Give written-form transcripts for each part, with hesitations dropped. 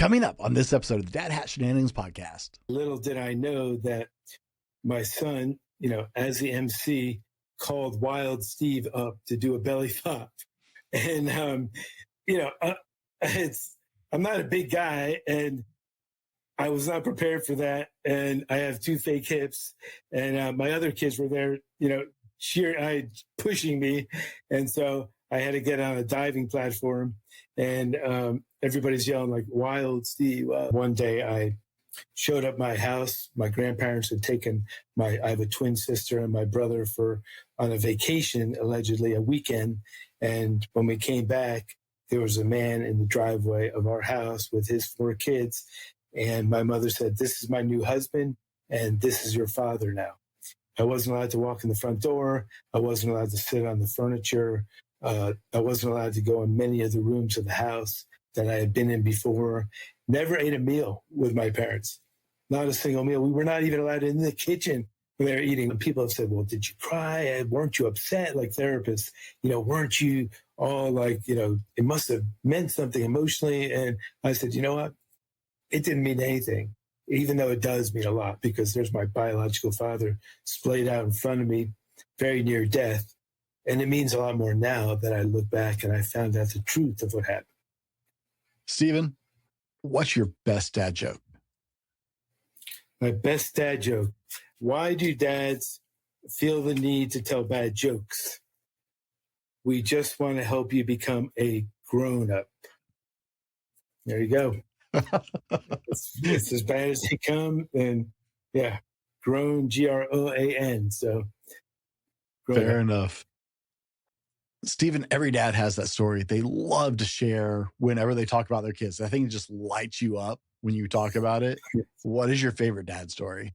Coming up on this episode of the Dad Hat Shenanigans podcast. Little did I know that my son, as the MC, called Wild Steve up to do a belly flop. And, I'm not a big guy, and I was not prepared for that. And I have two fake hips, and my other kids were there, pushing me. And so I had to get on a diving platform, and everybody's yelling like, Wild Steve. One day I showed up at my house. My grandparents had taken I have a twin sister and my brother on a vacation, allegedly a weekend. And when we came back, there was a man in the driveway of our house with his 4 kids. And my mother said, "This is my new husband, and this is your father now." I wasn't allowed to walk in the front door. I wasn't allowed to sit on the furniture. I wasn't allowed to go in many of the rooms of the house that I had been in before. Never ate a meal with my parents. Not a single meal. We were not even allowed in the kitchen when they were eating. And people have said, "Well, did you cry? Weren't you upset?" Like therapists, weren't you all like, it must have meant something emotionally. And I said, you know what? It didn't mean anything, even though it does mean a lot, because there's my biological father splayed out in front of me, very near death. And it means a lot more now that I look back and I found out the truth of what happened. Steven, what's your best dad joke? My best dad joke. Why do dads feel the need to tell bad jokes? We just want to help you become a grown-up. There you go. It's as bad as they come. And yeah, grown, Groan. So fair enough. Steven, every dad has that story they love to share whenever they talk about their kids. I think it just lights you up when you talk about it. What is your favorite dad story?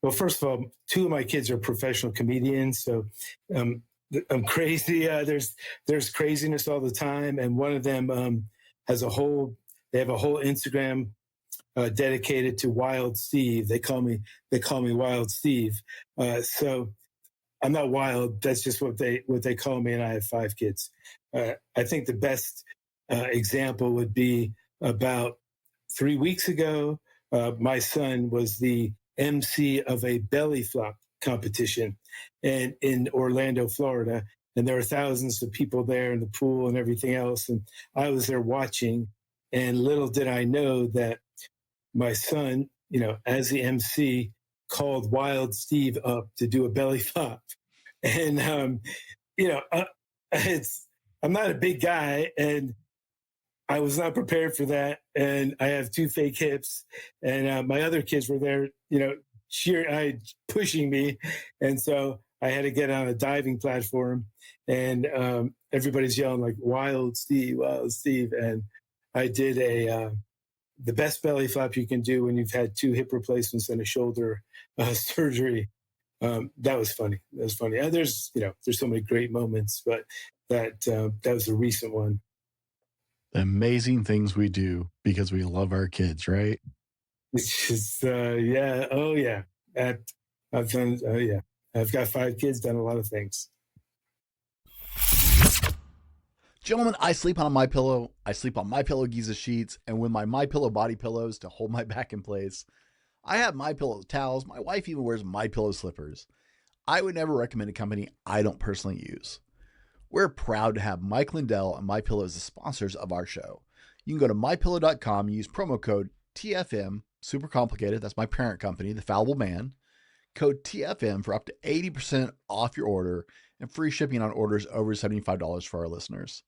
Well, first of all, 2 of my kids are professional comedians. So I'm crazy. There's craziness all the time. And one of them they have a whole Instagram dedicated to Wild Steve. They call me Wild Steve. So I'm not wild. That's just what they call me. And I have 5 kids. I think the best example would be about 3 weeks ago. My son was the MC of a belly flop competition in Orlando, Florida. And there were thousands of people there in the pool and everything else. And I was there watching. And little did I know that my son, as the MC, called Wild Steve up to do a belly flop. And, I'm not a big guy, and I was not prepared for that. And I have 2 fake hips, and my other kids were there, pushing me. And so I had to get on a diving platform, and everybody's yelling like, Wild Steve. And I did the best belly flop you can do when you've had 2 hip replacements and a shoulder surgery. That was funny. And there's so many great moments, but that was a recent one. The amazing things we do because we love our kids, right? It's just, yeah. Oh yeah. I've done, yeah. I've got 5 kids, done a lot of things. Gentlemen, I sleep on MyPillow. I sleep on MyPillow Giza sheets, and with my MyPillow body pillows to hold my back in place. I have MyPillow towels. My wife even wears MyPillow slippers. I would never recommend a company I don't personally use. We're proud to have Mike Lindell and MyPillow as the sponsors of our show. You can go to MyPillow.com and use promo code TFM, super complicated, that's my parent company, The Fallible Man, code TFM for up to 80% off your order and free shipping on orders over $75 for our listeners.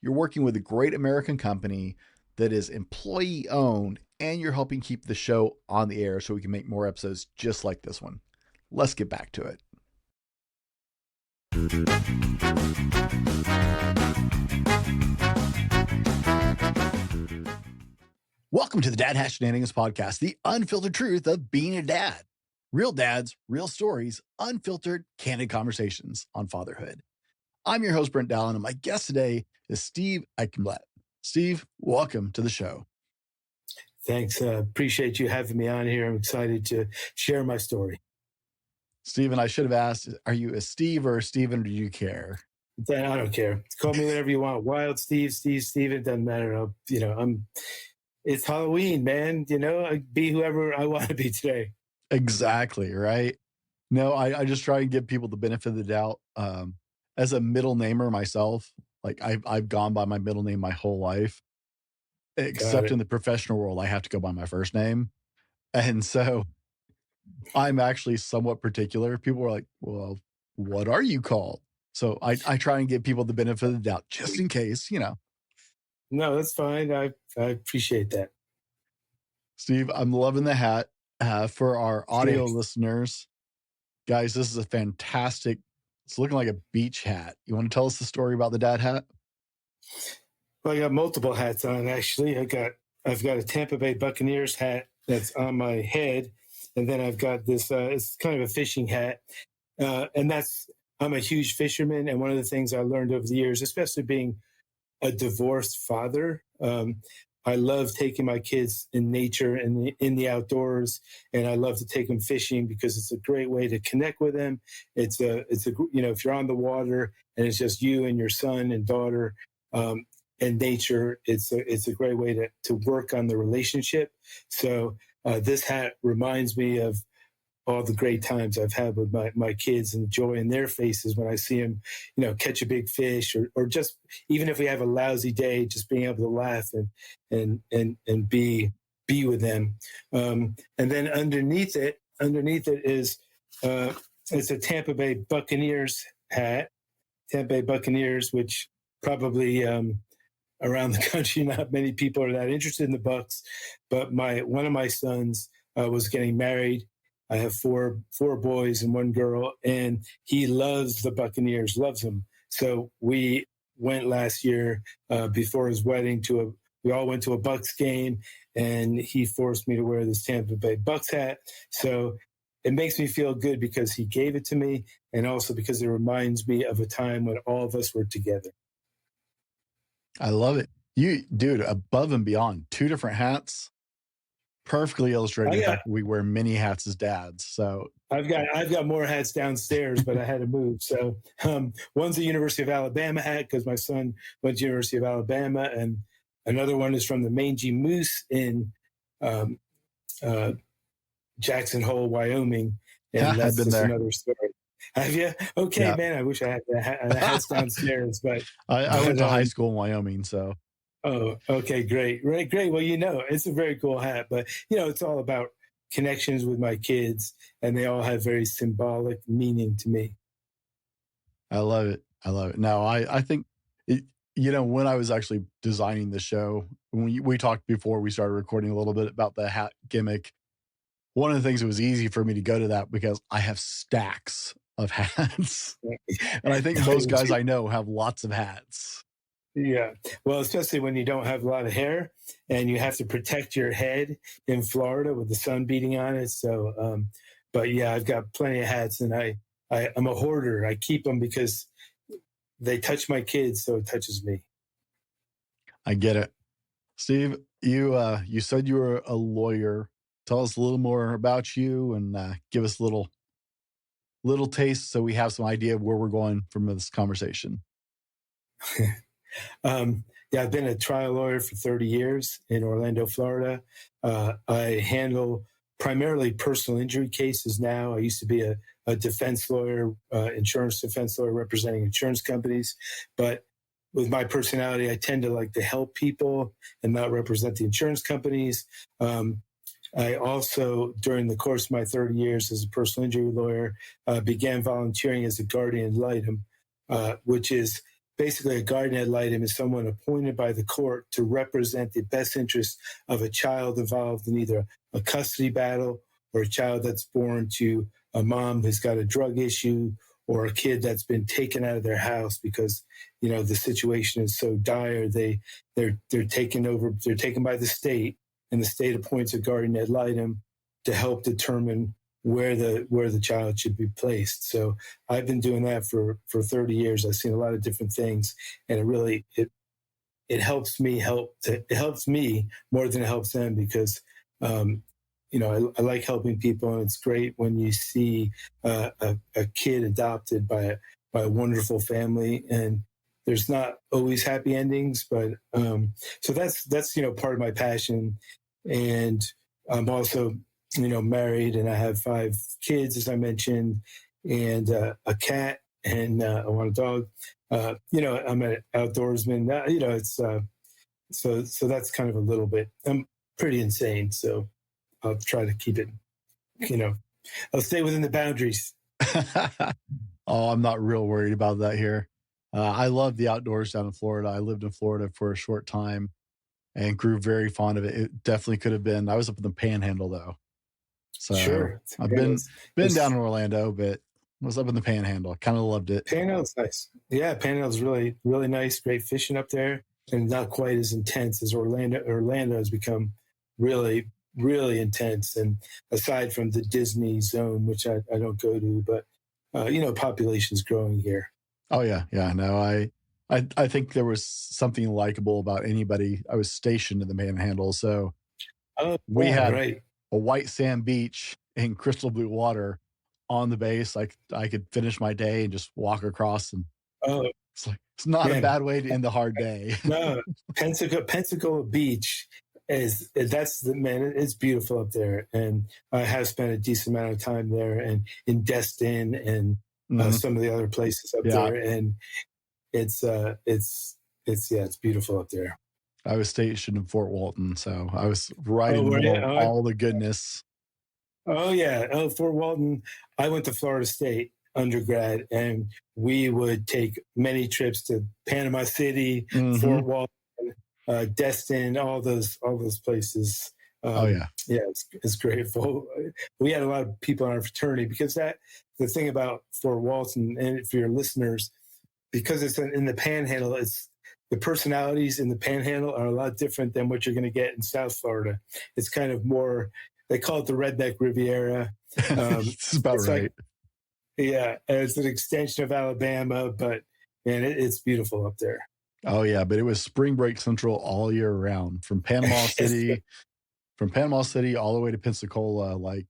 You're working with a great American company that is employee owned, and you're helping keep the show on the air so we can make more episodes just like this one. Let's get back to it. Welcome to the Dad Hat Shenanigans podcast, the unfiltered truth of being a dad. Real dads, real stories, unfiltered, candid conversations on fatherhood. I'm your host, Brent Dallin, and my guest today is Steve Eichenblatt. Steve, welcome to the show. Thanks. Appreciate you having me on here. I'm excited to share my story. Steven, I should have asked, are you a Steve or a Steven, or do you care? Then I don't care. Call me whatever you want. Wild Steve, Steven, doesn't matter. It's Halloween, man. I be whoever I want to be today. Exactly, right? No, I just try and give people the benefit of the doubt. As a middle namer myself, like I've gone by my middle name my whole life, Got except in it. the professional world, I have to go by my first name. And so I'm actually somewhat particular. People are like, well, what are you called? So I try and give people the benefit of the doubt just in case, No, that's fine. I appreciate that. Steve, I'm loving the hat. For our audio Thanks. listeners, guys, this is a fantastic, it's looking like a beach hat. You want to tell us the story about the dad hat? Well, I got multiple hats on actually. I've got a Tampa Bay Buccaneers hat that's on my head, and then I've got this. It's kind of a fishing hat, and that's I'm a huge fisherman. And one of the things I learned over the years, especially being a divorced father, I love taking my kids in nature and in the outdoors, and I love to take them fishing because it's a great way to connect with them. It's a if you're on the water and it's just you and your son and daughter. And nature, it's a great way to work on the relationship. So this hat reminds me of all the great times I've had with my kids and the joy in their faces when I see them, catch a big fish or just even if we have a lousy day, just being able to laugh and be with them. And then underneath it is it's a Tampa Bay Buccaneers hat, Tampa Bay Buccaneers, which probably around the country, not many people are that interested in the Bucks. But one of my sons was getting married. I have four boys and one girl, and he loves the Buccaneers, loves them. So we went last year before his wedding we all went to a Bucks game, and he forced me to wear this Tampa Bay Bucks hat. So it makes me feel good because he gave it to me, and also because it reminds me of a time when all of us were together. I love it. You, dude, above and beyond, two different hats, perfectly illustrating the fact that we wear many hats as dads. So I've got more hats downstairs, but I had to move. So one's a University of Alabama hat because my son went to University of Alabama, and another one is from the Mangy Moose in Jackson Hole, Wyoming, and I've that's been just there. another story. Have you? Okay, yeah. Man, I wish I had the hats downstairs, but I went to high school in Wyoming, so. Oh, okay, great. Right, great. Well, it's a very cool hat, but it's all about connections with my kids, and they all have very symbolic meaning to me. I love it. I love it. No, I think, when I was actually designing the show, when we talked before we started recording a little bit about the hat gimmick, one of the things that was easy for me to go to that because I have stacks of hats. And I think most guys I know have lots of hats. Yeah. Well, especially when you don't have a lot of hair and you have to protect your head in Florida with the sun beating on it. So, but yeah, I've got plenty of hats, and I'm a hoarder. I keep them because they touch my kids, so it touches me. I get it. Steve, you said you were a lawyer. Tell us a little more about you and give us a little taste so we have some idea of where we're going from this conversation. Yeah, I've been a trial lawyer for 30 years in Orlando, Florida. I handle primarily personal injury cases now. I used to be a defense lawyer, insurance defense lawyer representing insurance companies. But with my personality, I tend to like to help people and not represent the insurance companies. I also, during the course of my 30 years as a personal injury lawyer, began volunteering as a guardian ad litem, which is basically a guardian ad litem is someone appointed by the court to represent the best interest of a child involved in either a custody battle or a child that's born to a mom who's got a drug issue or a kid that's been taken out of their house because the situation is so dire. They're taken over. They're taken by the state, and the state appoints a guardian ad litem to help determine where the child should be placed. So I've been doing that for 30 years. I've seen a lot of different things, and it helps me it helps me more than it helps them because I like helping people, and it's great when you see a kid adopted by by a wonderful family, and there's not always happy endings, but so that's part of my passion. And I'm also married, and I have 5 kids, as I mentioned, and a cat, and I want a dog. I'm an outdoorsman. It's so that's kind of a little bit. I'm pretty insane, so I'll try to keep it. I'll stay within the boundaries. Oh, I'm not real worried about that here. I love the outdoors down in Florida. I lived in Florida for a short time and grew very fond of it. It definitely could have been. I was up in the Panhandle though, so Sure, I've been down in Orlando, but I was up in the Panhandle. Kind of loved it. Panhandle's nice. Yeah, Panhandle's really really nice. Great fishing up there, and not quite as intense as Orlando. Orlando has become really really intense, and aside from the Disney zone, which I don't go to, but population's growing here. Oh yeah, yeah. No, I think there was something likable about anybody. I was stationed in the Panhandle, so Oh, we yeah, had right. a white sand beach and crystal blue water on the base. Like I could finish my day and just walk across, and Oh, it's not a man. bad way to end the hard day. No, Pensacola Beach that's the man. It's beautiful up there, and I have spent a decent amount of time there, and in Destin, and some of the other places up Yeah. there, and it's yeah, it's beautiful up there. I was stationed in Fort Walton, so I was right in the Were you? middle of all the goodness. Oh yeah. Oh, Fort Walton. I went to Florida State undergrad, and we would take many trips to Panama City, Fort Walton, Destin, all those places. Oh yeah. Yeah, it's great. We had a lot of people in our fraternity, because the thing about Fort Walton, and for your listeners, because it's in the Panhandle, it's the personalities in the Panhandle are a lot different than what you're going to get in South Florida. It's kind of more, they call it the Redneck Riviera. It's about right. Like, yeah, it's an extension of Alabama, but man, it's beautiful up there. Oh yeah, but it was spring break central all year round, from Panama City, all the way to Pensacola. Like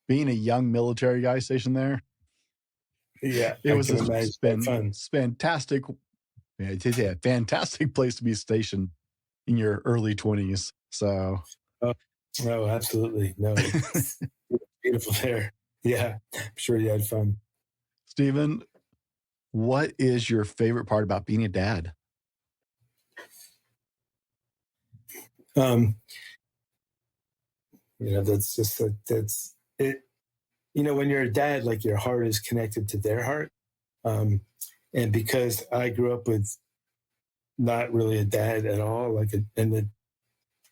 being a young military guy stationed there. Yeah, it was fantastic. Yeah, it's a fantastic place to be stationed in your early 20s. So, no, absolutely, no, it's beautiful there. Yeah, I'm sure you had fun. Steven, what is your favorite part about being a dad? That's just that's it. When you're a dad, like, your heart is connected to their heart. And because I grew up with not really a dad at all, and the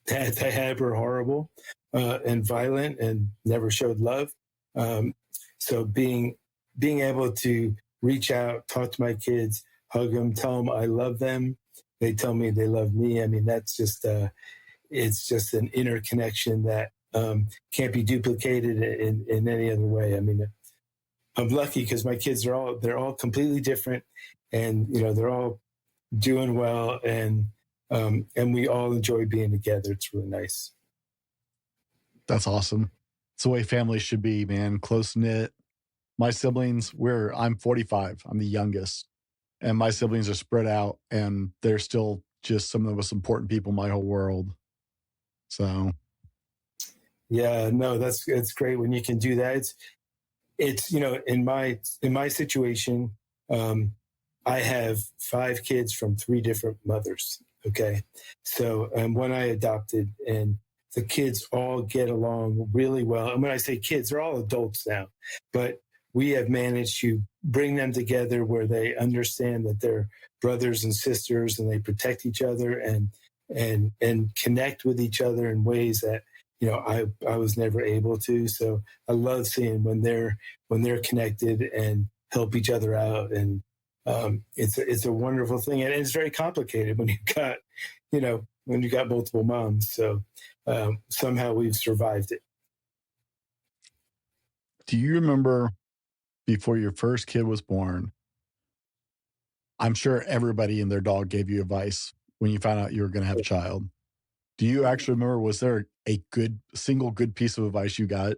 dads I had were horrible and violent and never showed love. So being able to reach out, talk to my kids, hug them, tell them I love them, they tell me they love me. I mean, that's just it's just an inner connection that can't be duplicated in any other way. I mean, I'm lucky because my kids they're all completely different, and they're all doing well, and we all enjoy being together. It's really nice. That's awesome. It's the way families should be, man. Close knit. My siblings, I'm 45. I'm the youngest, and my siblings are spread out, and they're still just some of the most important people in my whole world. So, yeah, no, it's great when you can do that. It's in my situation, I have 5 kids from 3 different mothers. Okay, so when I adopted, and the kids all get along really well. And when I say kids, they're all adults now, but we have managed to bring them together where they understand that they're brothers and sisters, and they protect each other and connect with each other in ways that I was never able to. So I love seeing when they're connected and help each other out, and it's a wonderful thing, and it's very complicated when you got multiple moms. So somehow we've survived it. Do you remember before your first kid was born? I'm sure everybody and their dog gave you advice when you found out you were going to have a child. Do you actually remember, was there a single good piece of advice you got?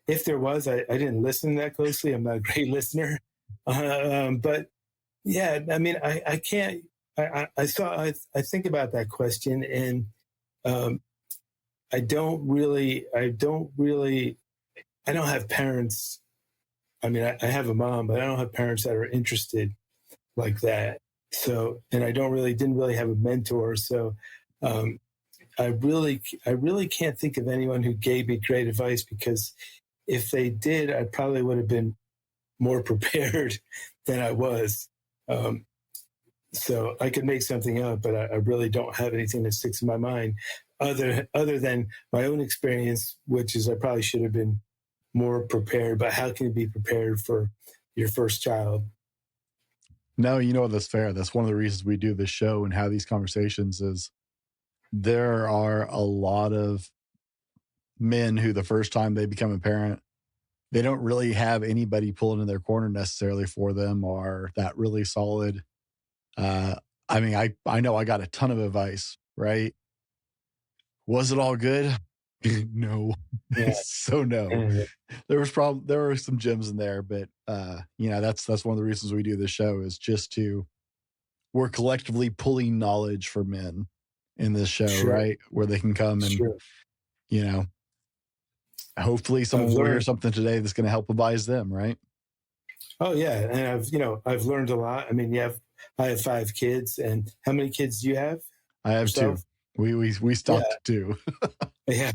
if there was, I didn't listen that closely. I'm not a great listener. But yeah, I mean, I can't, I think about that question, and um, I don't have parents. I mean, I have a mom, but I don't have parents that are interested like that. So, and didn't really have a mentor. So, um, I really can't think of anyone who gave me great advice, because if they did, I probably would have been more prepared than I was. Um, so I could make something up, but I really don't have anything that sticks in my mind other than my own experience, which is I probably should have been more prepared. But how can you be prepared for your first child? No, you know, that's fair. That's one of the reasons we do this show and have these conversations is there are a lot of men who the first time they become a parent, they don't really have anybody pulling in their corner necessarily for them or that really solid. Uh, I mean, I know I got a ton of advice, right? Was it all good? No. Yeah. So no. And, There were some gems in there, but you know, that's one of the reasons we do this show is just to we're collectively pulling knowledge for men in this show, sure, right? Where they can come and, sure. you know, hopefully I've someone will hear learned. something today that's going to help advise them, right? Oh yeah, and I've learned a lot. I mean, I have 5 kids, and how many kids do you have I have two. yourself? We Yeah, stopped at two. yeah.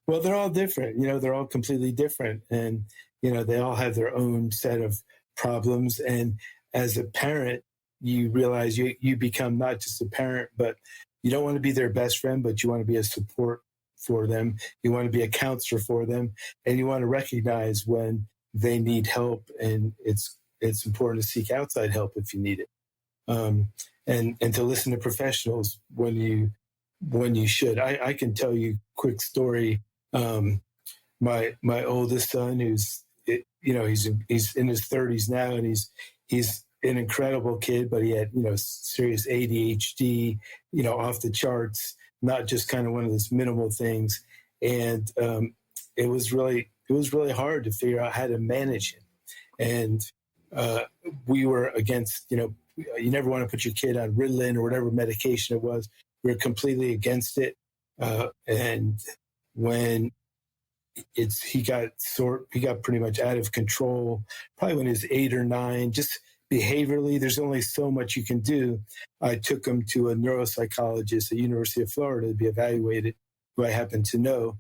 Well, they're all different. They're all completely different, and they all have their own set of problems. And as a parent, you realize you become not just a parent, but you don't want to be their best friend, but you want to be a support for them. You want to be a counselor for them, and you want to recognize when they need help, and it's important to seek outside help if you need it, um, and to listen to professionals when you should. I can tell you a quick story. Um, my oldest son, he's in his 30s now, and he's an incredible kid, but he had serious ADHD, off the charts, not just kind of one of those minimal things, and it was really hard to figure out how to manage him, and we were against you never want to put your kid on Ritalin or whatever medication it was. We were completely against it, and when he got pretty much out of control probably when he was 8 or 9, just behaviorally. There's only so much you can do. I took him to a neuropsychologist at the University of Florida to be evaluated, who I happen to know,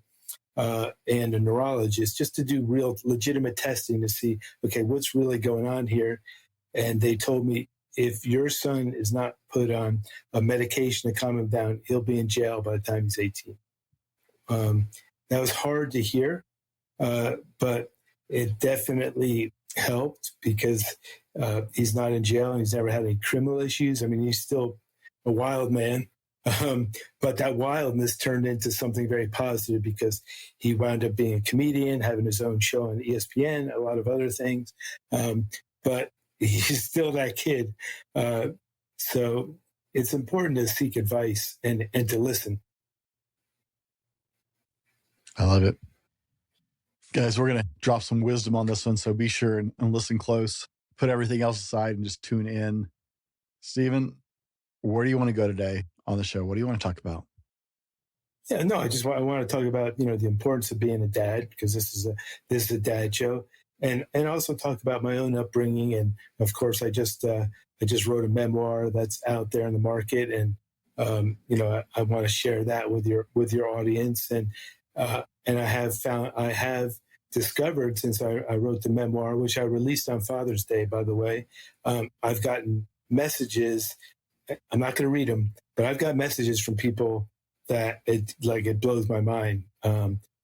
and a neurologist, just to do real legitimate testing to see, okay, what's really going on here. And they told me, if your son is not put on a medication to calm him down, he'll be in jail by the time he's 18. That was hard to hear, but it definitely helped, because he's not in jail and he's never had any criminal issues. I mean, he's still a wild man, but that wildness turned into something very positive, because he wound up being a comedian, having his own show on ESPN, a lot of other things. But he's still that kid. So it's important to seek advice and to listen. I love it. Guys, we're going to drop some wisdom on this one, so be sure and listen close. Put everything else aside and just tune in. Steven, where do you want to go today on the show? What do you want to talk about? Yeah, no, I want to talk about the importance of being a dad, because this is a dad show, and also talk about my own upbringing. And of course, I just wrote a memoir that's out there in the market, and I want to share that with your audience. And I have discovered, since I wrote the memoir, which I released on Father's Day, by the way, I've gotten messages. I'm not going to read them, but I've got messages from people that it blows my mind,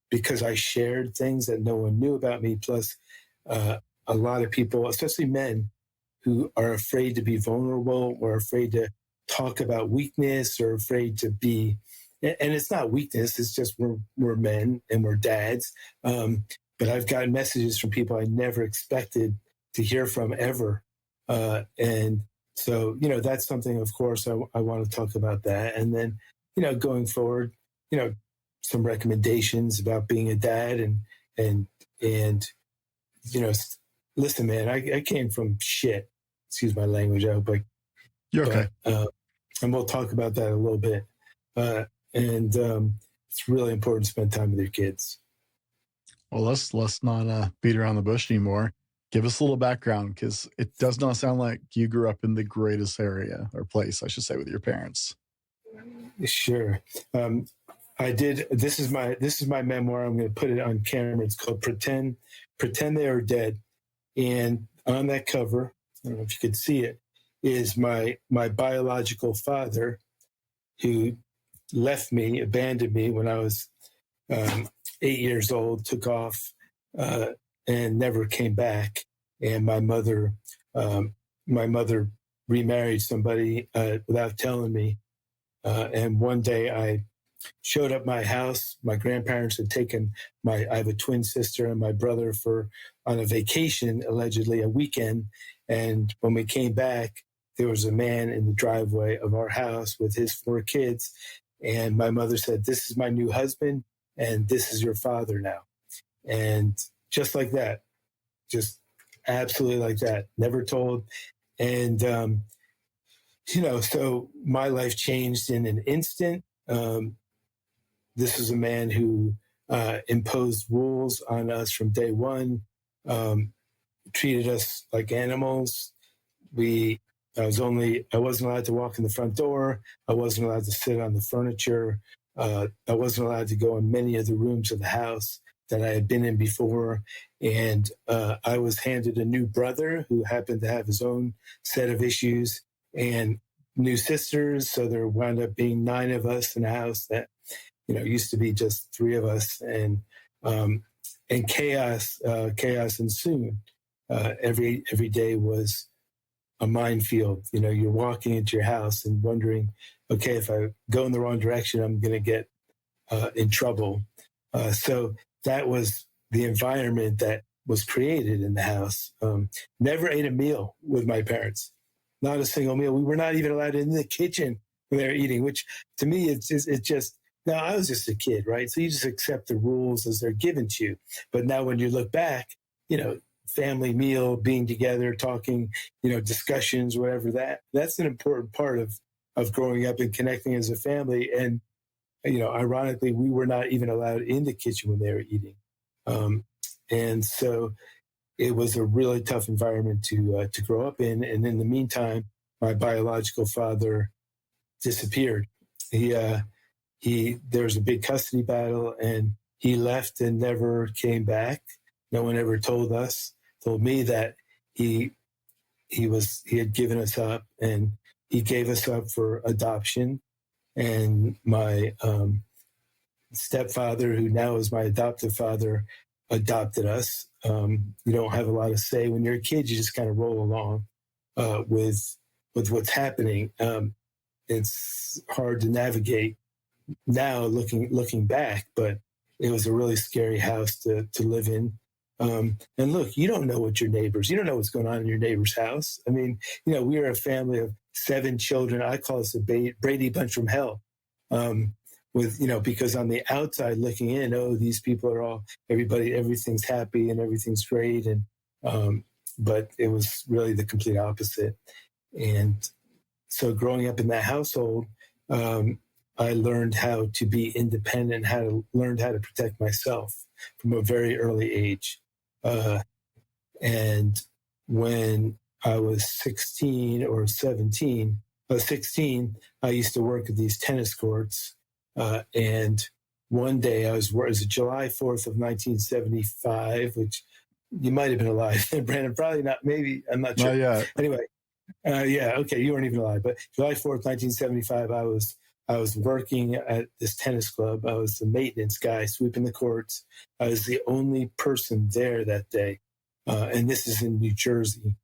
because I shared things that no one knew about me. Plus, a lot of people, especially men, who are afraid to be vulnerable or afraid to talk about weakness or afraid to be. And it's not weakness; it's just we're men and we're dads. But I've gotten messages from people I never expected to hear from ever, and so that's something. Of course, I want to talk about that, and then going forward, some recommendations about being a dad, and And, listen, man, I came from shit. Excuse my language. I hope You're okay. And we'll talk about that a little bit. It's really important to spend time with your kids. Well, let's not beat around the bush anymore. Give us a little background, because it does not sound like you grew up in the greatest area or place, I should say, with your parents. Sure. I did. This is my memoir. I'm going to put it on camera. It's called Pretend They Are Dead. And on that cover, I don't know if you could see it, is my biological father, who left me, abandoned me when I was 8 years old, took off and never came back. And my mother remarried somebody without telling me. And one day I showed up at my house. My grandparents had taken I have a twin sister and my brother on a vacation, allegedly a weekend. And when we came back, there was a man in the driveway of our house with his 4 kids. And my mother said, "This is my new husband, and this is your father now." And just like that, just absolutely like that, never told. And, so my life changed in an instant. This is a man who imposed rules on us from day one, treated us like animals. I wasn't allowed to walk in the front door. I wasn't allowed to sit on the furniture. I wasn't allowed to go in many of the rooms of the house that I had been in before. And I was handed a new brother who happened to have his own set of issues, and new sisters. So there wound up being 9 of us in a house that, used to be just 3 of us. And chaos ensued. Every day was a minefield. You're walking into your house and wondering, okay, if I go in the wrong direction, I'm going to get in trouble. So that was the environment that was created in the house. Never ate a meal with my parents, not a single meal. We were not even allowed in the kitchen when they were eating, which to me, I was just a kid, right? So you just accept the rules as they're given to you. But now when you look back, family meal, being together, talking, discussions, whatever, that's an important part of growing up and connecting as a family. And, ironically, we were not even allowed in the kitchen when they were eating. And so it was a really tough environment to grow up in. And in the meantime, my biological father disappeared. There was a big custody battle, and he left and never came back. No one ever told me that he had given us up, and he gave us up for adoption. And my stepfather, who now is my adoptive father, adopted us. You don't have a lot of say when you're a kid. You just kind of roll along with what's happening. It's hard to navigate now looking back, but it was a really scary house to live in. And look, you don't know you don't know what's going on in your neighbor's house. I mean, we are a family of 7 children. I call us a Brady Bunch from hell. Because on the outside looking in, these people are everything's happy and everything's great. And, but it was really the complete opposite. And so growing up in that household, I learned how to be independent, learned how to protect myself from a very early age. And when I was 16 or 17, I was 16, I used to work at these tennis courts. And one day it was July 4th of 1975, which you might have been alive, Brandon, probably not, maybe, I'm not sure. Not yet. Anyway, okay, you weren't even alive, but July 4th, 1975, I was working at this tennis club. I was the maintenance guy sweeping the courts. I was the only person there that day. And this is in New Jersey,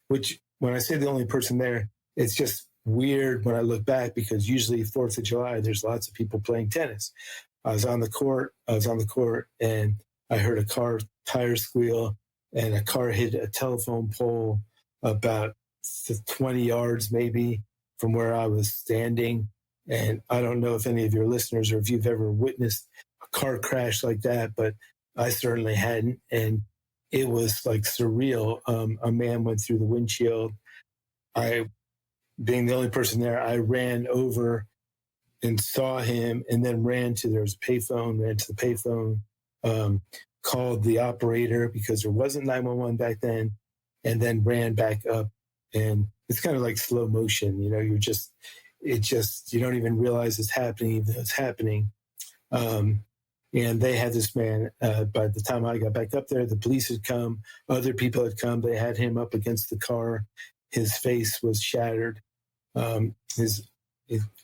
which when I say the only person there, it's just weird when I look back, because usually 4th of July, there's lots of people playing tennis. I was on the court and I heard a car tire squeal, and a car hit a telephone pole about 20 yards maybe from where I was standing. And I don't know if any of your listeners or if you've ever witnessed a car crash like that, but I certainly hadn't. And it was like surreal. A man went through the windshield. I, being the only person there, I ran over and saw him, and then ran to ran to the payphone, called the operator because there wasn't 911 back then, and then ran back up. And it's kind of like slow motion, you don't even realize it's happening, even though it's happening. And they had this man, by the time I got back up there, the police had come, other people had come, they had him up against the car. His face was shattered. His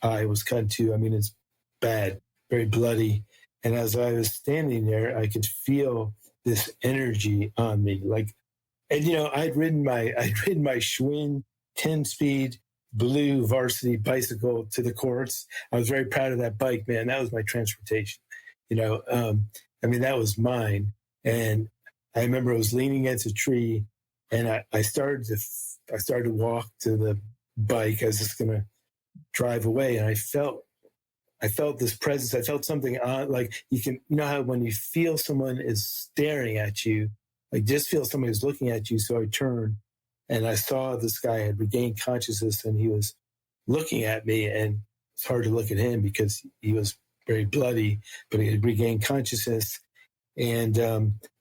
eye was cut too. I mean, it's bad, very bloody. And as I was standing there, I could feel this energy on me. I'd ridden my Schwinn 10-speed blue varsity bicycle to the courts. I was very proud of that bike, man. That was my transportation. That was mine. And I remember I was leaning against a tree, and I started to walk to the bike. I was just going to drive away, and I felt this presence. I felt something on, like, how when you feel someone is staring at you, like just feel somebody is looking at you. So I turned, and I saw this guy had regained consciousness, and he was looking at me, and it's hard to look at him because he was very bloody, but he had regained consciousness. And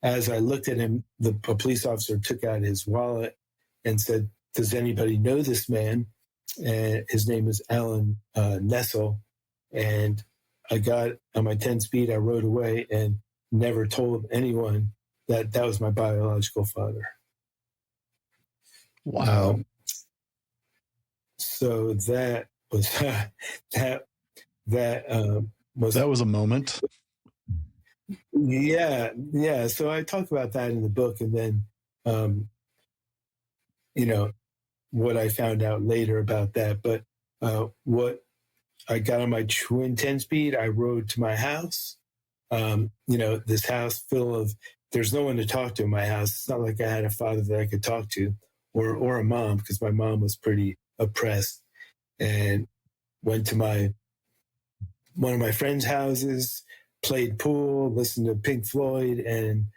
as I looked at him, a police officer took out his wallet and said, "Does anybody know this man?" And his name is Alan Nessel. And I got on my 10-speed, I rode away and never told anyone that was my biological father. Wow. So that was that was a moment. Yeah. So I talk about that in the book, and then what I found out later about that. But what I got on my Schwinn 10-speed, I rode to my house. This house full of, there's no one to talk to in my house. It's not like I had a father that I could talk to, or a mom, because my mom was pretty oppressed. And went to one of my friends' houses, played pool, listened to Pink Floyd, and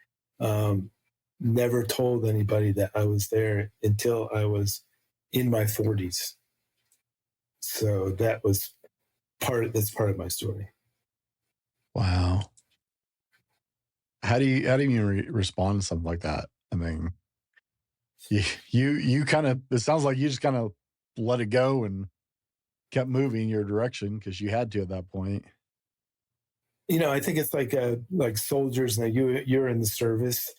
never told anybody that I was there until I was in my 40s. So that's part of my story. Wow. How do you respond to something like that? I mean, you kind of, it sounds like you just kind of let it go and kept moving your direction because you had to at that point. I think it's like soldiers. Now you're in the service.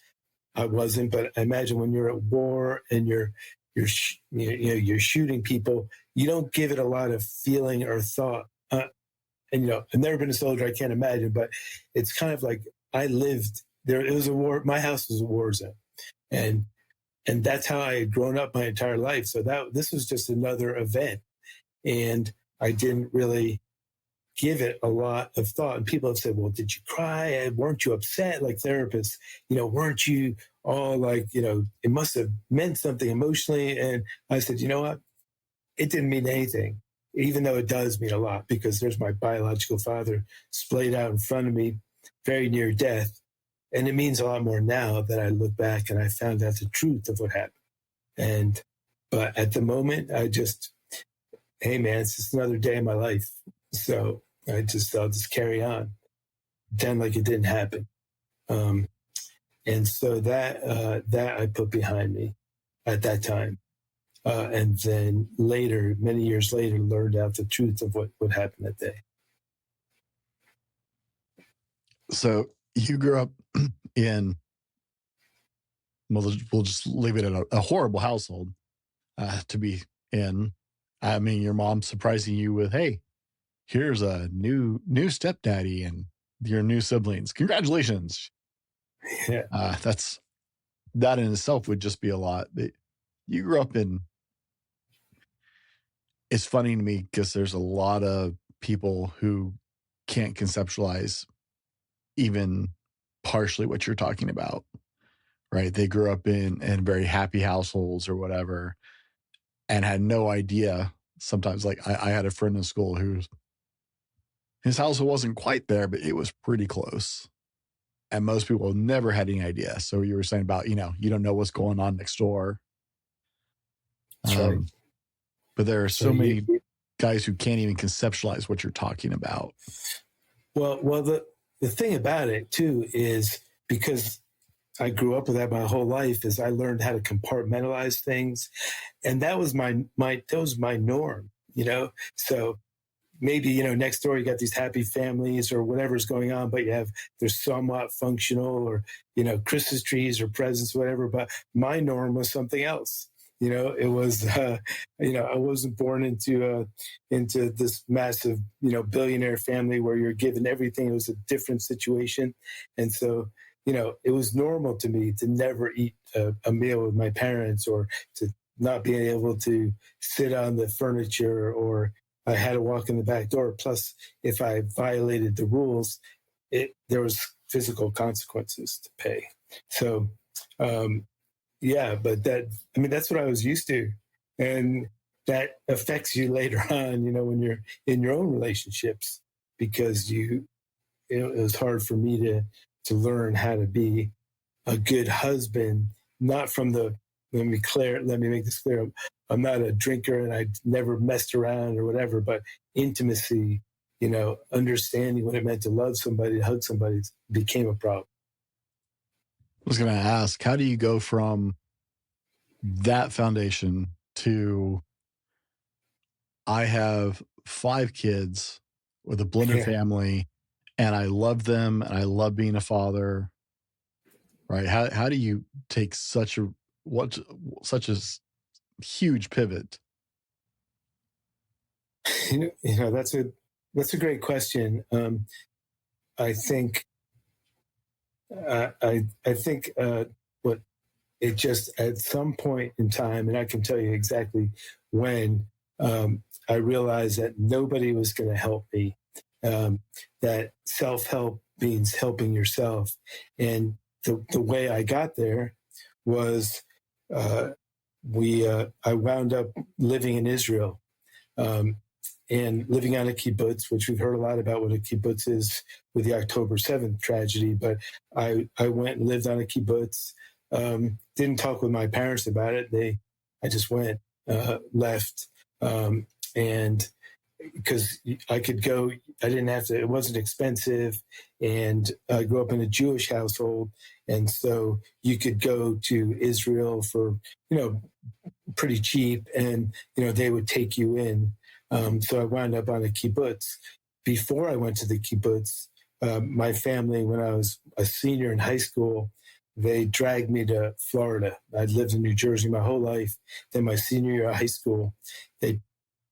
I wasn't, but I imagine when you're at war and you're shooting people, you don't give it a lot of feeling or thought. And I've never been a soldier. I can't imagine, but it's kind of like I lived there. It was a war. My house was a war zone, and that's how I had grown up my entire life. So this was just another event, and I didn't really give it a lot of thought. And people have said, "Well, did you cry? Weren't you upset?" Like therapists, weren't you all like, it must have meant something emotionally. And I said, you know what? It didn't mean anything, even though it does mean a lot, because there's my biological father splayed out in front of me, very near death. And it means a lot more now that I look back and I found out the truth of what happened. But at the moment, hey man, it's just another day in my life. So I'll just carry on, pretend like it didn't happen. And so that I put behind me at that time. And then later, many years later, learned out the truth of what happened that day. So you grew up in, we'll just leave it at a horrible household to be in. I mean, your mom surprising you with, "Hey, here's a new stepdaddy and your new siblings. Congratulations." Yeah. That in itself would just be a lot. You grew up in, it's funny to me because there's a lot of people who can't conceptualize even partially what you're talking about, right? They grew up in very happy households or whatever and had no idea. Sometimes, like I had a friend in school his household wasn't quite there, but it was pretty close. and most people never had any idea. So you were saying about, you don't know what's going on next door. That's right. But there are So so many guys who can't even conceptualize what you're talking about. Well, the thing about it too is because I grew up with that my whole life is I learned how to compartmentalize things, and that was my norm, So maybe next door you got these happy families or whatever's going on, but they're somewhat functional, or Christmas trees or presents, whatever. But my norm was something else. It was I wasn't born into this massive billionaire family where you're given everything. It was a different situation, and so it was normal to me to never eat a meal with my parents, or to not being able to sit on the furniture, or I had to walk in the back door. Plus, if I violated the rules, there was physical consequences to pay. So, but that's what I was used to. And that affects you later on, when you're in your own relationships, because it was hard for me to learn how to be a good husband, not from let me make this clear. I'm not a drinker and I never messed around or whatever, but intimacy, understanding what it meant to love somebody, to hug somebody became a problem. I was going to ask, how do you go from that foundation to I have 5 kids with a blended family and I love them and I love being a father, right? How do you take such a huge pivot? That's a great question. I think what it just at some point in time, and I can tell you exactly when, I realized that nobody was going to help me. That self-help means helping yourself, and the way I got there was I wound up living in Israel. And living on a kibbutz, which we've heard a lot about what a kibbutz is with the October 7th tragedy. But I went and lived on a kibbutz. Didn't talk with my parents about it. I just went, left, and because I could go, I didn't have to. It wasn't expensive, and I grew up in a Jewish household, and so you could go to Israel for pretty cheap, and they would take you in. So I wound up on a kibbutz. Before I went to the kibbutz, my family, when I was a senior in high school, they dragged me to Florida. I'd lived in New Jersey my whole life. Then my senior year of high school, they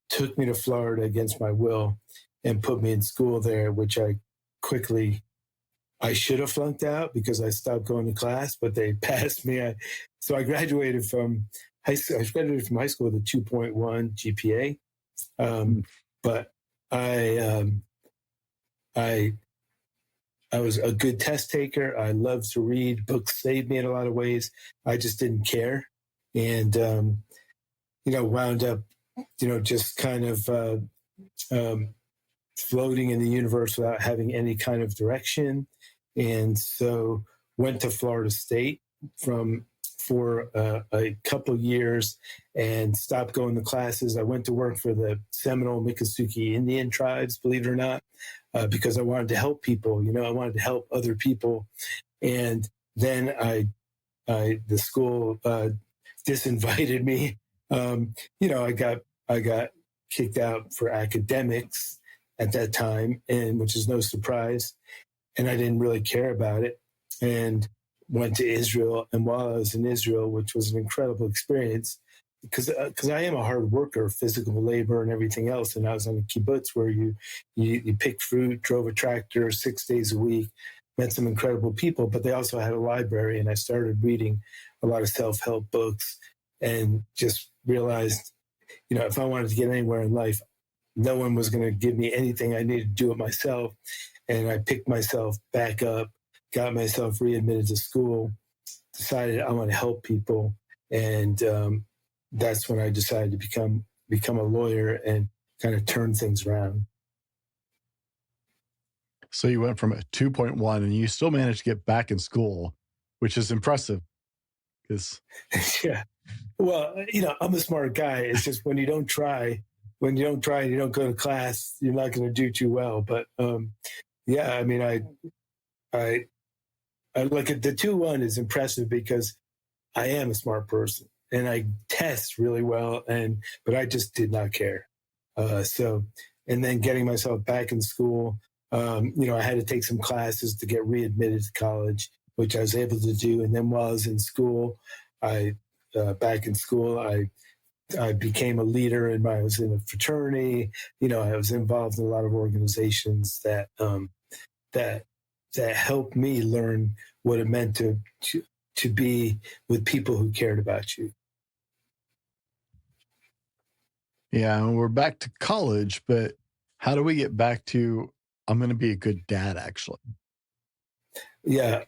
took me to Florida against my will and put me in school there, which I should have flunked out because I stopped going to class, but they passed me. So I graduated from high school. I graduated from high school with a 2.1 GPA. But I was a good test taker. I loved to read. Books saved me in a lot of ways. I just didn't care. And, wound up, just kind of floating in the universe without having any kind of direction. And so went to Florida State for a couple years and stopped going to classes. I went to work for the Seminole Miccosukee Indian tribes, believe it or not, because I wanted to help people. I wanted to help other people. And then the school disinvited me. I got kicked out for academics at that time, and which is no surprise. And I didn't really care about it. And went to Israel. And while I was in Israel, which was an incredible experience, because I am a hard worker, physical labor and everything else. And I was on a kibbutz where you picked fruit, drove a tractor 6 days a week, met some incredible people, but they also had a library. And I started reading a lot of self-help books and just realized, if I wanted to get anywhere in life, no one was going to give me anything. I needed to do it myself. And I picked myself back up, got myself readmitted to school, decided I want to help people. And that's when I decided to become a lawyer and kind of turn things around. So you went from a 2.1 and you still managed to get back in school, which is impressive because Yeah. Well, I'm a smart guy. It's just when you don't try and you don't go to class, you're not going to do too well. But yeah, I mean, I look at the 2.1 is impressive because I am a smart person and I test really well, but I just did not care. And then getting myself back in school, I had to take some classes to get readmitted to college, which I was able to do. And then while I was in school, back in school, I became a leader, and I was in a fraternity. I was involved in a lot of organizations that helped me learn what it meant to be with people who cared about you. yeah, we're back to college, but how do we get back to I'm going to be a good dad, actually? Yeah.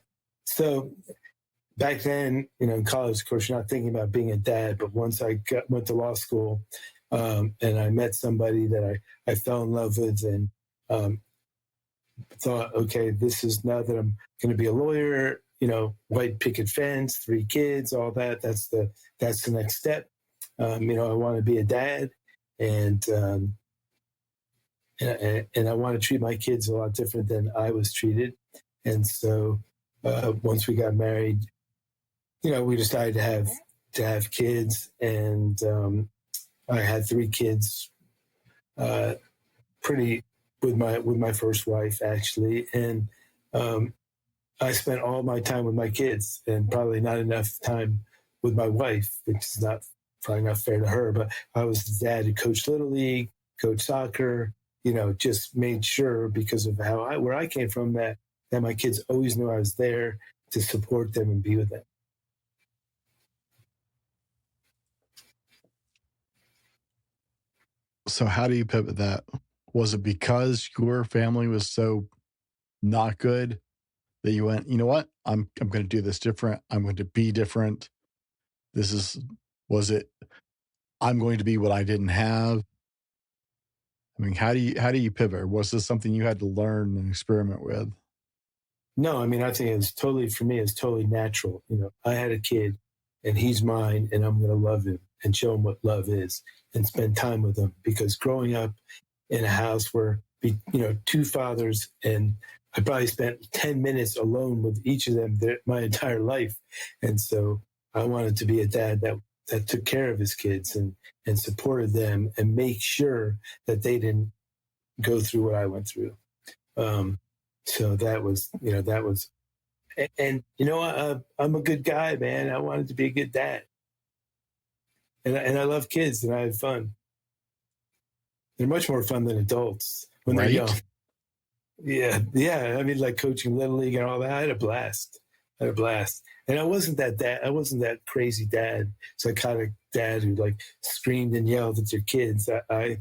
So back then, in college, of course, you're not thinking about being a dad. But once I went to law school, and I met somebody that I fell in love with, and thought, okay, this is now that I'm going to be a lawyer. White picket fence, 3 kids, all that. That's the next step. I want to be a dad, and I want to treat my kids a lot different than I was treated. And so once we got married, we decided to have kids, and I had 3 kids, pretty with my first wife, actually, and I spent all my time with my kids and probably not enough time with my wife, which is probably not fair to her. But I was the dad who coached Little League, coached soccer, just made sure, because of where I came from, that my kids always knew I was there to support them and be with them. So how do you pivot that? Was it because your family was so not good that you went, you know what? I'm going to do this different. I'm going to be different. Was it I'm going to be what I didn't have? I mean, how do you pivot? Was this something you had to learn and experiment with? No, I mean, I think for me, it's totally natural. I had a kid and he's mine, and I'm going to love him and show him what love is and spend time with him, because growing up in a house where, 2 fathers, and I probably spent 10 minutes alone with each of them my entire life. And so I wanted to be a dad that took care of his kids and supported them and make sure that they didn't go through what I went through. So that was, and I'm a good guy, man. I wanted to be a good dad, and I love kids, and I had fun. They're much more fun than adults when they're young. Yeah. I mean, like coaching Little League and all that. I had a blast. And I wasn't that dad. I wasn't that crazy dad, psychotic dad who like screamed and yelled at their kids. I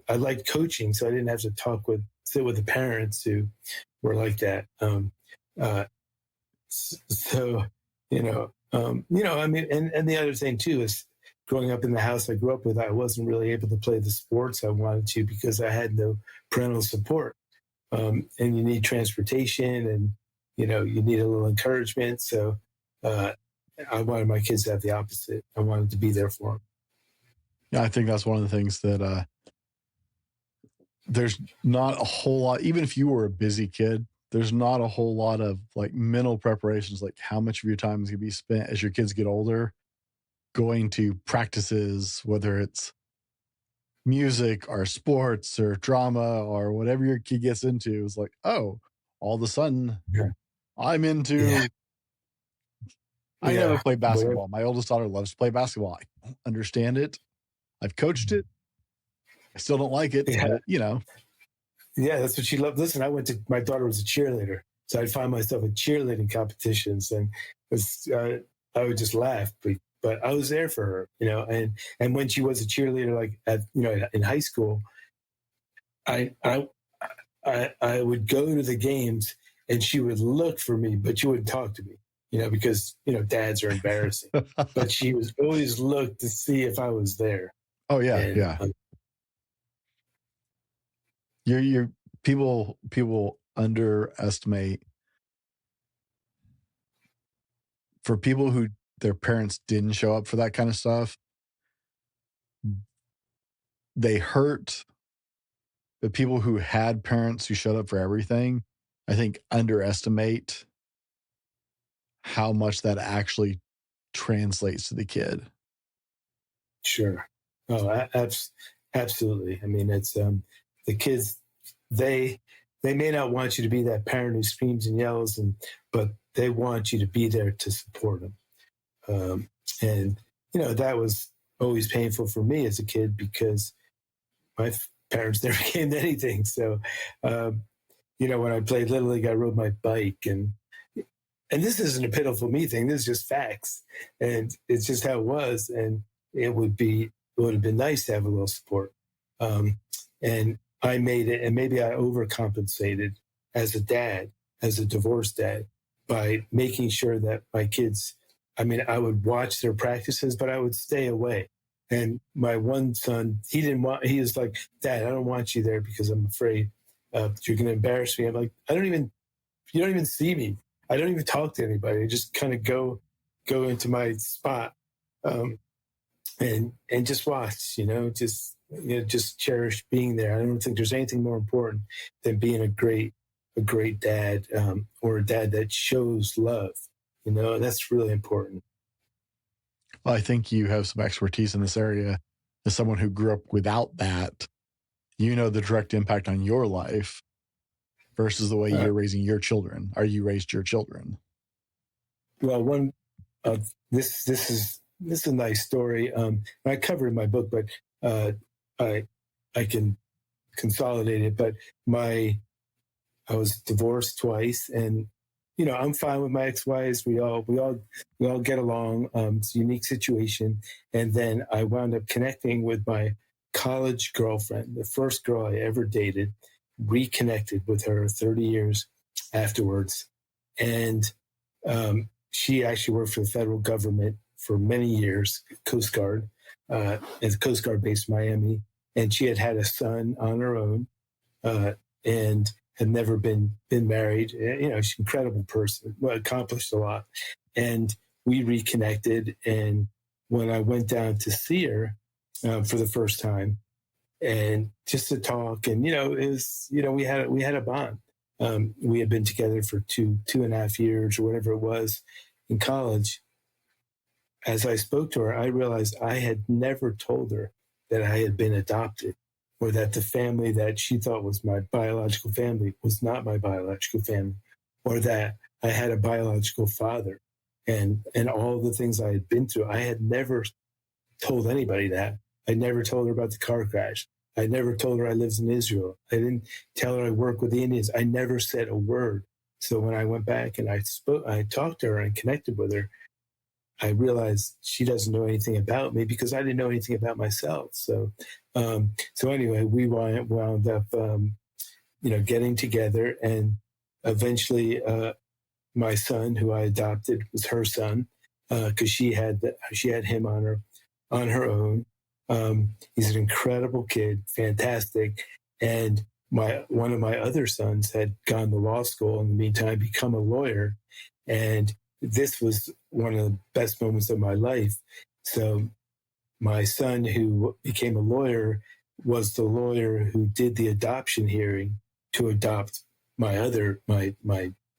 liked coaching, so I didn't have to sit with the parents who were like that. So, I mean, and the other thing too is, growing up in the house I grew up with, I wasn't really able to play the sports I wanted to because I had no parental support. And you need transportation, and, you need a little encouragement. So I wanted my kids to have the opposite. I wanted to be there for them. Yeah, I think that's one of the things that there's not a whole lot, even if you were a busy kid, there's not a whole lot of like mental preparations, like how much of your time is going to be spent as your kids get older going to practices, whether it's music or sports or drama or whatever your kid gets into. It's like, oh, all of a sudden I'm into, I never played basketball. My oldest daughter loves to play basketball. I don't understand it. I've coached it. I still don't like it, but Yeah, that's what she loved. Listen, my daughter was a cheerleader, so I'd find myself in cheerleading competitions, and I would just laugh, but I was there for her, and when she was a cheerleader, like in high school, I would go to the games and she would look for me, but she wouldn't talk to me, because dads are embarrassing. But she was always looked to see if I was there. Oh yeah, and, yeah. You're people underestimate for people who their parents didn't show up for that kind of stuff. They hurt the people who had parents who showed up for everything. I think underestimate how much that actually translates to the kid. Sure. Oh, absolutely. I mean, it's the kids. They may not want you to be that parent who screams and yells, but they want you to be there to support them. And that was always painful for me as a kid because my parents never came to anything. So, when I played Little League, I rode my bike, and this isn't a pitiful me thing. This is just facts, and it's just how it was. And it would have been nice to have a little support. And I made it, and maybe I overcompensated as a dad, as a divorced dad, by making sure that my kids. I mean, I would watch their practices, but I would stay away. And my one son, he was like, Dad, I don't want you there because I'm afraid you're going to embarrass me. I'm like, you don't even see me. I don't even talk to anybody. I just kind of go into my spot and just watch, just cherish being there. I don't think there's anything more important than being a great dad or a dad that shows love. That's really important. Well, I think you have some expertise in this area. As someone who grew up without that, the direct impact on your life versus the way you're raising your children, or you raised your children. Well, this is a nice story. I cover it in my book, but I can consolidate it. But I was divorced twice, and I'm fine with my ex-wives. We all get along. It's a unique situation. And then I wound up connecting with my college girlfriend, the first girl I ever dated, reconnected with her 30 years afterwards. And she actually worked for the federal government for many years, Coast Guard, at the Coast Guard base in Miami. And she had a son on her own and had never been married. She's an incredible person, accomplished a lot. And we reconnected. And when I went down to see her for the first time, and just to talk, and it was, we had a bond. We had been together for 2.5 years or whatever it was in college. As I spoke to her, I realized I had never told her that I had been adopted, or that the family that she thought was my biological family was not my biological family, or that I had a biological father, and all the things I had been through. I had never told anybody that. I never told her about the car crash. I never told her I lived in Israel. I didn't tell her I work with the Indians. I never said a word. So when I went back and I talked to her and connected with her, I realized she doesn't know anything about me because I didn't know anything about myself. So, anyway, we wound up, getting together, and eventually, my son, who I adopted, was her son because she had him on her own. He's an incredible kid, fantastic, and one of my other sons had gone to law school in the meantime, become a lawyer, and this was one of the best moments of my life. So my son, who became a lawyer, was the lawyer who did the adoption hearing to adopt my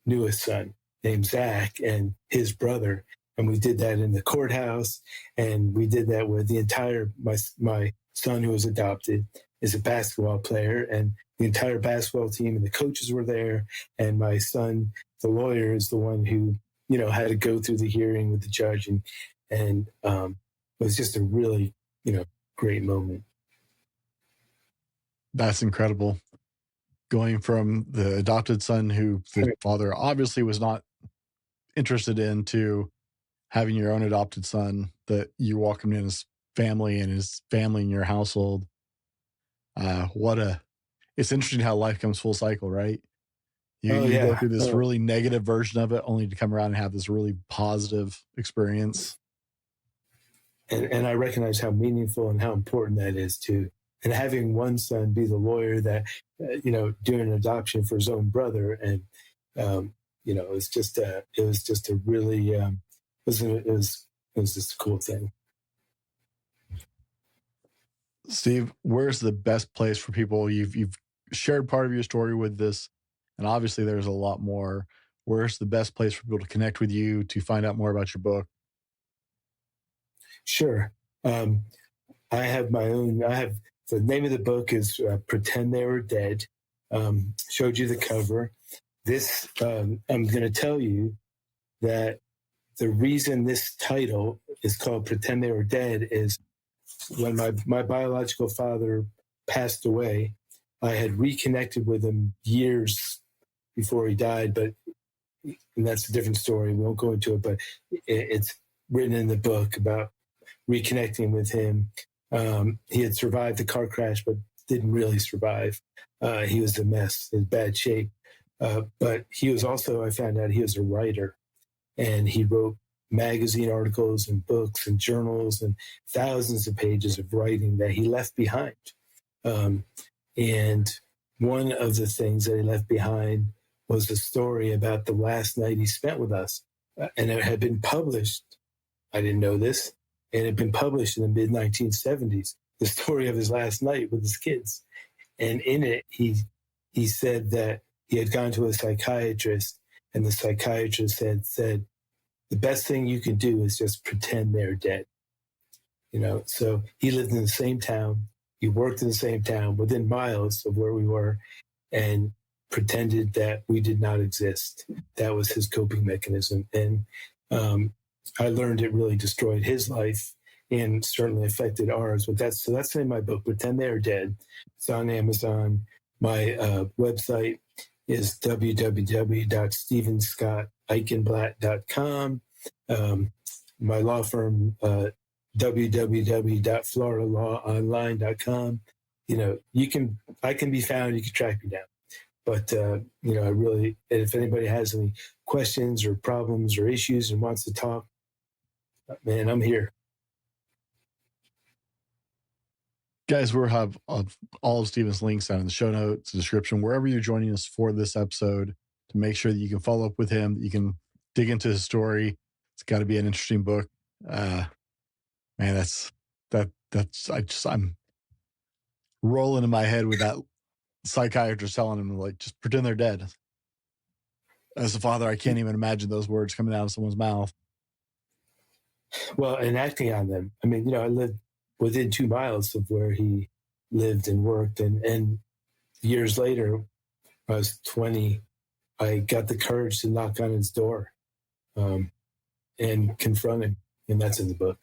newest son named Zach and his brother. And we did that in the courthouse. And we did that with the entire, my son who was adopted is a basketball player, and the entire basketball team and the coaches were there. And my son, the lawyer, is the one who, had to go through the hearing with the judge, and it was just a really, great moment. That's incredible. Going from the adopted son who the father obviously was not interested in, to having your own adopted son that you welcomed in his family and his family in your household. It's interesting how life comes full cycle, right? You go through this really negative version of it only to come around and have this really positive experience. And I recognize how meaningful and how important that is too. and having one son be the lawyer that, doing an adoption for his own brother. And, it was just a really, it was just a cool thing. Steve, where's the best place for people? You've shared part of your story with this, and obviously there's a lot more. Where's the best place for people to connect with you, to find out more about your book? Sure. I have the name of the book is Pretend They Were Dead. Showed you the cover. This, I'm going to tell you that the reason this title is called Pretend They Were Dead is when my biological father passed away, I had reconnected with him years before he died, and that's a different story. We won't go into it, but it's written in the book about reconnecting with him. He had survived the car crash, but didn't really survive. He was a mess, in bad shape. But he was also, I found out he was a writer, and he wrote magazine articles and books and journals and thousands of pages of writing that he left behind. And one of the things that he left behind was a story about the last night he spent with us. And it had been published. I didn't know this. It had been published in the mid-1970s, the story of his last night with his kids. And in it, he said that he had gone to a psychiatrist, and the psychiatrist had said, the best thing you can do is just pretend they're dead. So he lived in the same town. He worked in the same town within miles of where we were, and pretended that we did not exist. That was his coping mechanism. And I learned it really destroyed his life and certainly affected ours. But that's the name of my book, Pretend They Are Dead. It's on Amazon. My website is www.stevenscotteichenblatt.com. My law firm, www.floridalawonline.com. I can be found. You can track me down. But, if anybody has any questions or problems or issues and wants to talk, man, I'm here. Guys, we'll have all of Steven's links down in the show notes, description, wherever you're joining us for this episode, to make sure that you can follow up with him, that you can dig into his story. It's got to be an interesting book. Man, I'm rolling in my head with that psychiatrist telling him, like, just pretend they're dead. As a father, I can't even imagine those words coming out of someone's mouth. Well, and acting on them. I mean, I lived within 2 miles of where he lived and worked. And years later, when I was 20, I got the courage to knock on his door and confront him. And that's in the book.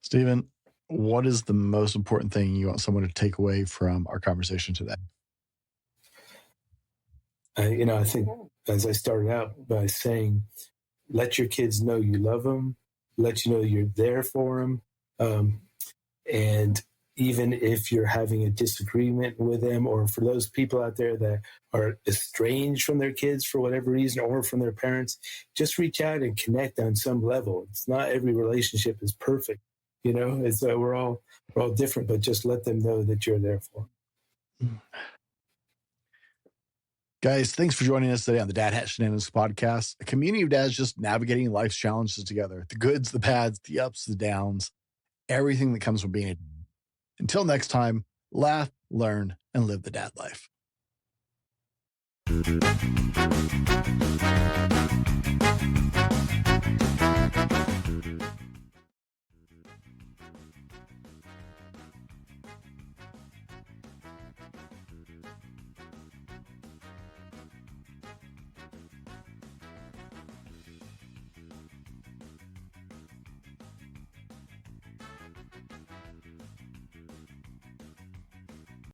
Steven, what is the most important thing you want someone to take away from our conversation today? I think, as I started out by saying, let your kids know you love them, let you know you're there for them. And even if you're having a disagreement with them, or for those people out there that are estranged from their kids for whatever reason, or from their parents, just reach out and connect on some level. It's not every relationship is perfect. It's we're all different, but just let them know that you're there for them. Guys, thanks for joining us today on the Dad Hat Shenanigans podcast, a community of dads just navigating life's challenges together. The goods, the bads, the ups, the downs, everything that comes with being a dad. Until next time, laugh, learn, and live the dad life.